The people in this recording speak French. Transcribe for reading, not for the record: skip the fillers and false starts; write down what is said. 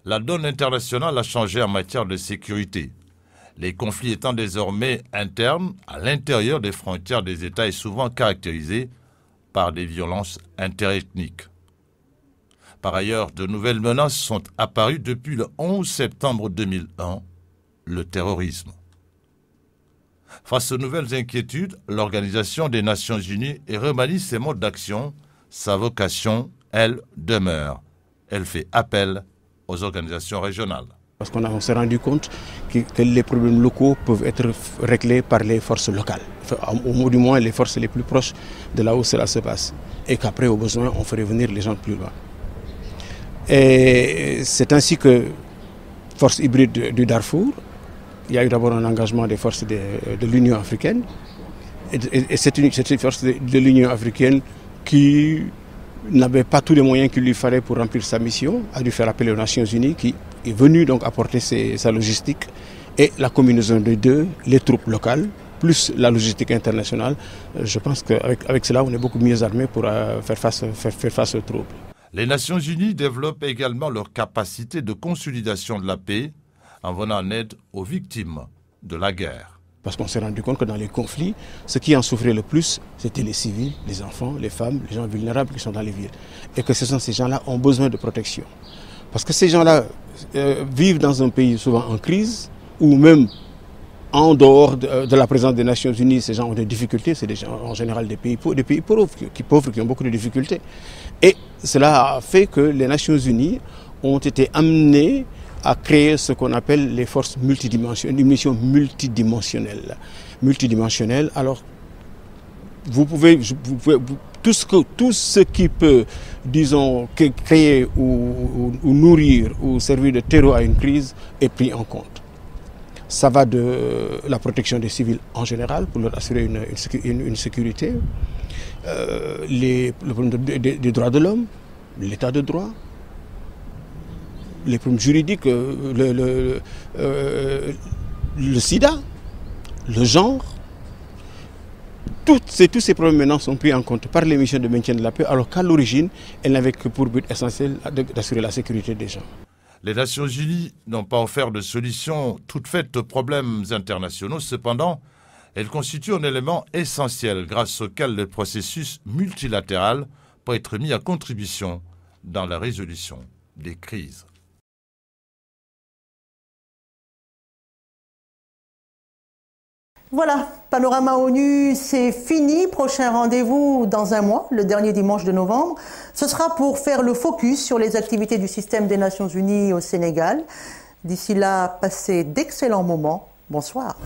La donne internationale a changé en matière de sécurité. Les conflits étant désormais internes, à l'intérieur des frontières des États, est souvent caractérisé par des violences interethniques. Par ailleurs, de nouvelles menaces sont apparues depuis le 11 septembre 2001, le terrorisme. Face aux nouvelles inquiétudes, l'Organisation des Nations Unies remanie ses modes d'action. Sa vocation, elle, demeure. Elle fait appel aux organisations régionales. Parce qu'on s'est rendu compte que les problèmes locaux peuvent être réglés par les forces locales, au moins du moins les forces les plus proches de là où cela se passe, et qu'après, au besoin, on ferait venir les gens plus loin. Et c'est ainsi que force hybride du Darfour, il y a eu d'abord un engagement des forces de l'Union africaine, et c'est une force de l'Union africaine qui n'avait pas tous les moyens qu'il lui fallait pour remplir sa mission, a dû faire appel aux Nations Unies, qui est venu donc apporter sa logistique, et la combinaison des deux, les troupes locales, plus la logistique internationale. Je pense qu'avec cela, on est beaucoup mieux armés pour faire face aux troubles. Les Nations Unies développent également leur capacité de consolidation de la paix en venant en aide aux victimes de la guerre. Parce qu'on s'est rendu compte que dans les conflits, ceux qui en souffraient le plus, c'était les civils, les enfants, les femmes, les gens vulnérables qui sont dans les villes. Et que ces gens-là ont besoin de protection. Parce que ces gens-là vivent dans un pays souvent en crise, ou même en dehors de la présence des Nations Unies, ces gens ont des difficultés. C'est des gens, en général des pays pauvres qui ont beaucoup de difficultés. Et cela a fait que les Nations Unies ont été amenées à créer ce qu'on appelle les forces multidimensionnelles, une mission multidimensionnelle. Alors, tout ce qui peut, disons, créer ou nourrir ou servir de terreau à une crise est pris en compte. Ça va de la protection des civils en général pour leur assurer une sécurité, le problème des droits de l'homme, l'état de droit, les problèmes juridiques, le sida, le genre. Tous ces problèmes maintenant sont pris en compte par les missions de maintien de la paix, alors qu'à l'origine, elles n'avaient que pour but essentiel d'assurer la sécurité des gens. Les Nations Unies n'ont pas offert de solution toute faite aux problèmes internationaux. Cependant, elles constituent un élément essentiel grâce auquel le processus multilatéral peut être mis à contribution dans la résolution des crises. Voilà, Panorama ONU, c'est fini. Prochain rendez-vous dans un mois, le dernier dimanche de novembre. Ce sera pour faire le focus sur les activités du système des Nations Unies au Sénégal. D'ici là, passez d'excellents moments. Bonsoir.